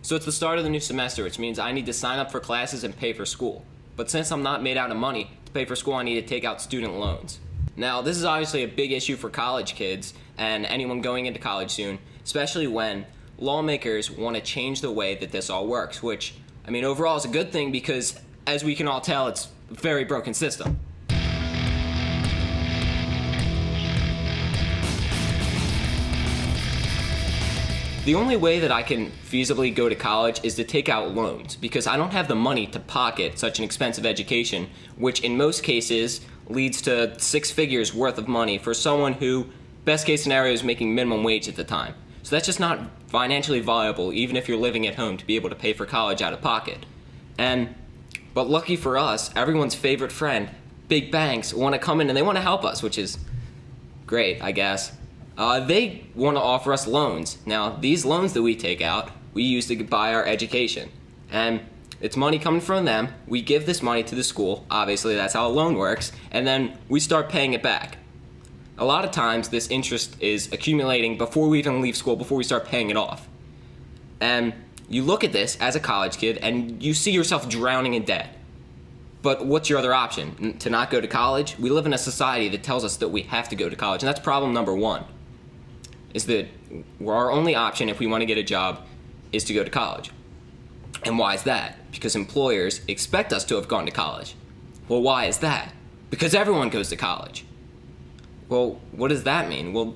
So it's the start of the new semester, which means I need to sign up for classes and pay for school. But since I'm not made out of money to pay for school, I need to take out student loans. Now, this is obviously a big issue for college kids and anyone going into college soon, especially when lawmakers want to change the way that this all works, which, I mean, overall is a good thing because, as we can all tell, it's a very broken system. The only way that I can feasibly go to college is to take out loans because I don't have the money to pocket such an expensive education, which in most cases leads to 6 figures worth of money for someone who, best case scenario, is making minimum wage at the time. So that's just not financially viable, even if you're living at home, to be able to pay for college out of pocket. But lucky for us, everyone's favorite friend, big banks, want to come in and they want to help us, which is great, I guess. They want to offer us loans. Now, these loans that we take out, we use to buy our education. And it's money coming from them. We give this money to the school. Obviously, that's how a loan works. And then we start paying it back. A lot of times, this interest is accumulating before we even leave school, before we start paying it off. And you look at this as a college kid, and you see yourself drowning in debt. But what's your other option? To not go to college? We live in a society that tells us that we have to go to college, and that's problem number one. Is that our only option if we want to get a job is to go to college. And why is that? Because employers expect us to have gone to college. Well, why is that? Because everyone goes to college. Well, what does that mean? Well,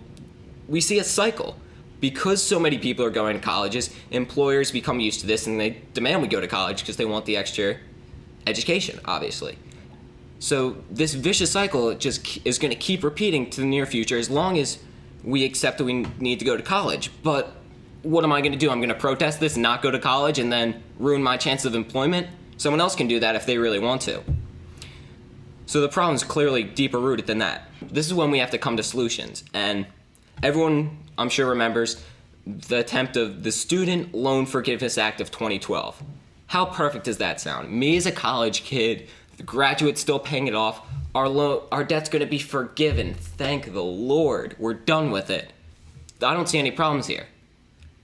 we see a cycle. Because so many people are going to colleges, employers become used to this and they demand we go to college because they want the extra education, obviously. So this vicious cycle just is going to keep repeating to the near future as long as we accept that we need to go to college. But what am I going to do? I'm going to protest this and not go to college and then ruin my chance of employment? Someone else can do that if they really want to. So the problem is clearly deeper rooted than that. This is when we have to come to solutions. And everyone, I'm sure, remembers the attempt of the Student Loan Forgiveness Act of 2012. How perfect does that sound? Me as a college kid, the graduate still paying it off, our debt's going to be forgiven. Thank the Lord. We're done with it. I don't see any problems here.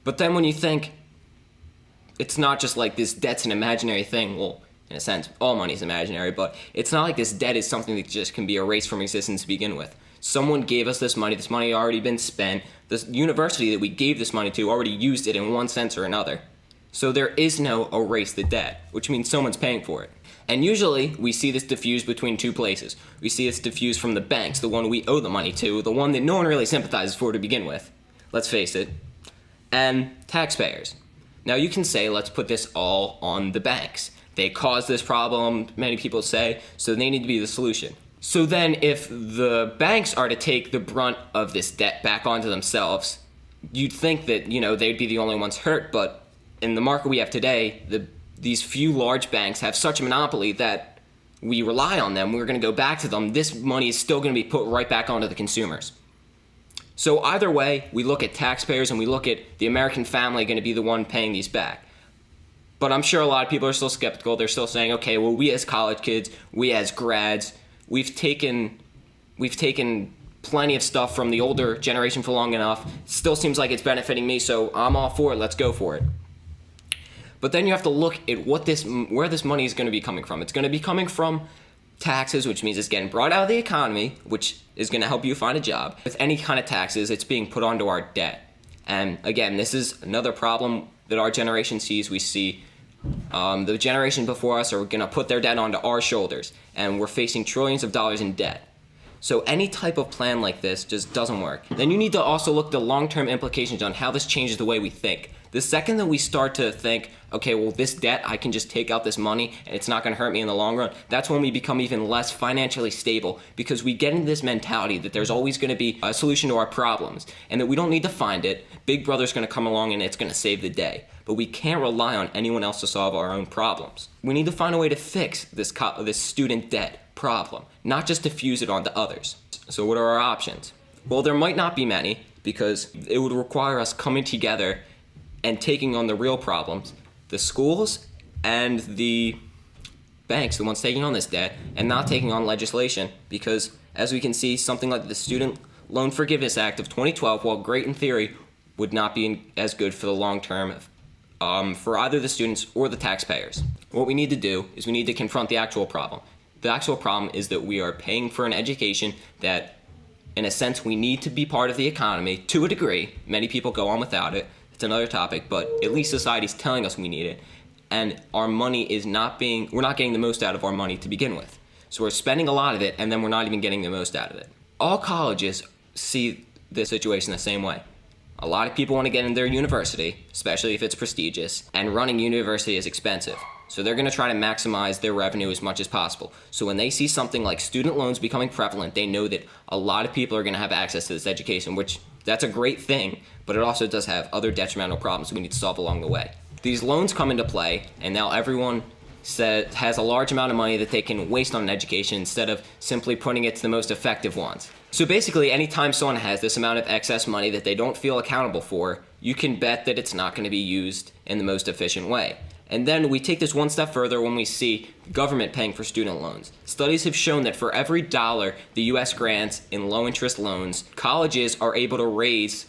But then when you think it's not just like this debt's an imaginary thing, well, in a sense, all money's imaginary, but it's not like this debt is something that just can be erased from existence to begin with. Someone gave us this money had already been spent. The university that we gave this money to already used it in one sense or another. So there is no erase the debt, which means someone's paying for it. And usually, we see this diffused between two places. We see this diffused from the banks, the one we owe the money to, the one that no one really sympathizes for to begin with. Let's face it. And taxpayers. Now you can say, let's put this all on the banks. They caused this problem, many people say, so they need to be the solution. So then if the banks are to take the brunt of this debt back onto themselves, you'd think that, they'd be the only ones hurt, but in the market we have today, these few large banks have such a monopoly that we rely on them. We're going to go back to them. This money is still going to be put right back onto the consumers. So either way, we look at taxpayers and we look at the American family going to be the one paying these back. But I'm sure a lot of people are still skeptical. They're still saying, okay, well, we as college kids, we as grads, we've taken plenty of stuff from the older generation for long enough. Still seems like it's benefiting me, so I'm all for it. Let's go for it. But then you have to look at where this money is going to be coming from. It's going to be coming from taxes, which means it's getting brought out of the economy, which is going to help you find a job. With any kind of taxes, it's being put onto our debt. And again, this is another problem that our generation sees. We see the generation before us are going to put their debt onto our shoulders, and we're facing trillions of dollars in debt. So any type of plan like this just doesn't work. Then you need to also look at the long-term implications on how this changes the way we think. The second that we start to think, okay, well, this debt, I can just take out this money and it's not going to hurt me in the long run, that's when we become even less financially stable because we get into this mentality that there's always going to be a solution to our problems and that we don't need to find it. Big Brother's going to come along and it's going to save the day. But we can't rely on anyone else to solve our own problems. We need to find a way to fix this student debt problem, not just diffuse it onto others. So what are our options? Well, there might not be many because it would require us coming together and taking on the real problems, the schools and the banks, the ones taking on this debt, and not taking on legislation, because as we can see, something like the Student Loan Forgiveness Act of 2012, while great in theory, would not be as good for the long term for either the students or the taxpayers. What we need to do is we need to confront the actual problem. The actual problem is that we are paying for an education that, in a sense, we need to be part of the economy to a degree. Many people go on without it. It's another topic, but at least society's telling us we need it. And our money is we're not getting the most out of our money to begin with. So we're spending a lot of it, and then we're not even getting the most out of it. All colleges see this situation the same way. A lot of people want to get in their university, especially if it's prestigious, and running university is expensive. So they're going to try to maximize their revenue as much as possible. So when they see something like student loans becoming prevalent, they know that a lot of people are going to have access to this education, which that's a great thing, but it also does have other detrimental problems we need to solve along the way. These loans come into play, and now everyone has a large amount of money that they can waste on an education instead of simply putting it to the most effective ones. So basically, anytime someone has this amount of excess money that they don't feel accountable for, you can bet that it's not going to be used in the most efficient way. And then we take this one step further when we see government paying for student loans. Studies have shown that for every dollar the U.S. grants in low-interest loans, colleges are able to raise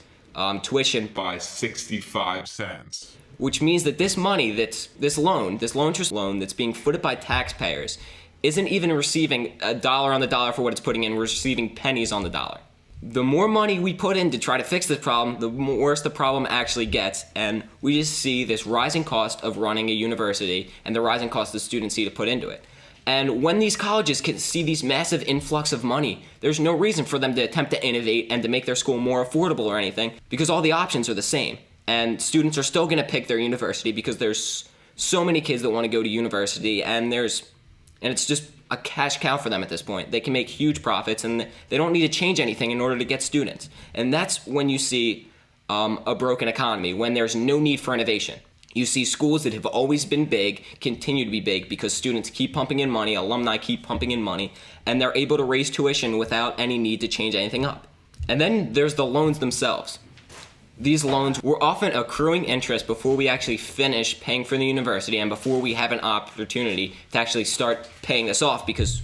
tuition by 65 cents. Which means that this money, this low-interest loan that's being footed by taxpayers, isn't even receiving a dollar on the dollar for what it's putting in. We're receiving pennies on the dollar. The more money we put in to try to fix this problem, the worse the problem actually gets, and we just see this rising cost of running a university and the rising cost the students see to put into it. And when these colleges can see these massive influx of money, there's no reason for them to attempt to innovate and to make their school more affordable or anything, because all the options are the same. And students are still going to pick their university because there's so many kids that want to go to university, and it's just a cash cow for them at this point. They can make huge profits, and they don't need to change anything in order to get students. And that's when you see a broken economy, when there's no need for innovation. You see schools that have always been big continue to be big because students keep pumping in money, alumni keep pumping in money, and they're able to raise tuition without any need to change anything up. And then there's the loans themselves. These loans were often accruing interest before we actually finish paying for the university and before we have an opportunity to actually start paying this off, because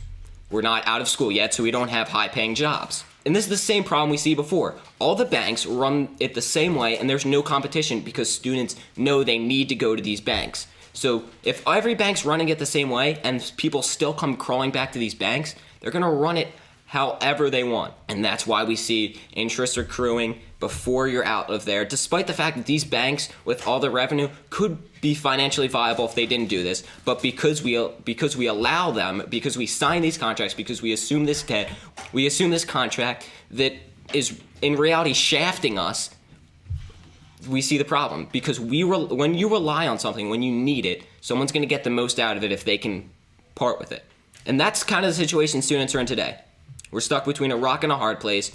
we're not out of school yet, so we don't have high-paying jobs. And this is the same problem we see before. All the banks run it the same way, and there's no competition because students know they need to go to these banks. So if every bank's running it the same way and people still come crawling back to these banks, they're going to run it however they want. And that's why we see interest accruing before you're out of there, despite the fact that these banks, with all the revenue, could be financially viable if they didn't do this. But because we allow them, because we sign these contracts, because we assume this debt, we assume this contract that is in reality shafting us, we see the problem. Because when you rely on something, when you need it, someone's going to get the most out of it if they can part with it. And that's kind of the situation students are in today. We're stuck between a rock and a hard place.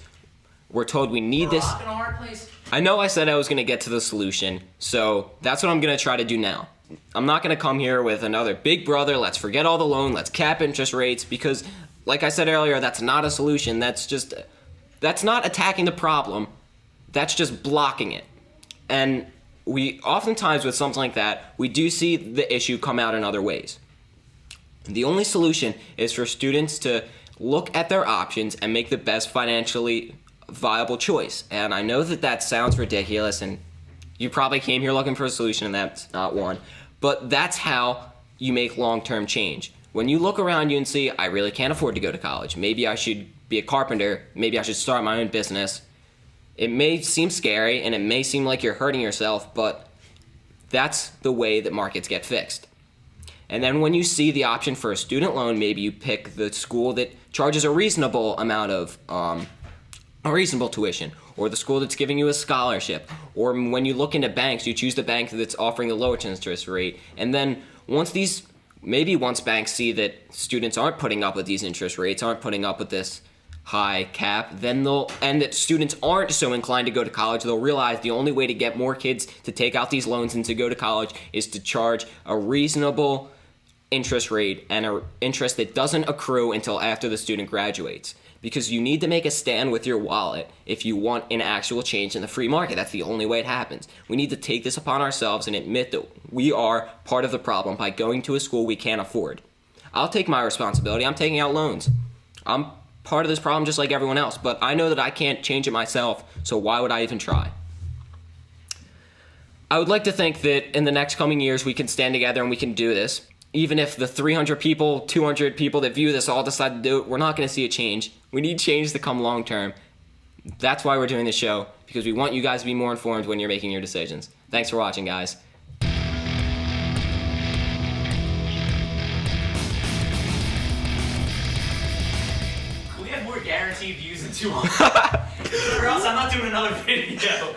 We're told we need this. Rock and a hard place. I know I said I was going to get to the solution, so that's what I'm going to try to do now. I'm not going to come here with another big brother, let's forget all the loan, let's cap interest rates, because like I said earlier, that's not a solution. That's not attacking the problem. That's just blocking it. And we oftentimes with something like that, we do see the issue come out in other ways. The only solution is for students to look at their options and make the best financially viable choice. And I know that sounds ridiculous, and you probably came here looking for a solution, and that's not one. But that's how you make long-term change. When you look around you and see, I really can't afford to go to college. Maybe I should be a carpenter. Maybe I should start my own business. It may seem scary, and it may seem like you're hurting yourself, but that's the way that markets get fixed. And then when you see the option for a student loan, maybe you pick the school that charges a reasonable amount of a reasonable tuition, or the school that's giving you a scholarship, or when you look into banks, you choose the bank that's offering the lowest interest rate. And then once banks see that students aren't putting up with these interest rates, aren't putting up with this high cap, and that students aren't so inclined to go to college, they'll realize the only way to get more kids to take out these loans and to go to college is to charge a reasonable interest rate, and an interest that doesn't accrue until after the student graduates. Because you need to make a stand with your wallet if you want an actual change in the free market. That's the only way it happens. We need to take this upon ourselves and admit that we are part of the problem by going to a school we can't afford. I'll take my responsibility. I'm taking out loans. I'm part of this problem just like everyone else, but I know that I can't change it myself, so why would I even try? I would like to think that in the next coming years we can stand together and we can do this. Even if the 300 people, 200 people that view this all decide to do it, we're not going to see a change. We need change to come long term. That's why we're doing this show, because we want you guys to be more informed when you're making your decisions. Thanks for watching, guys. We have more guaranteed views than 200. Or else I'm not doing another video.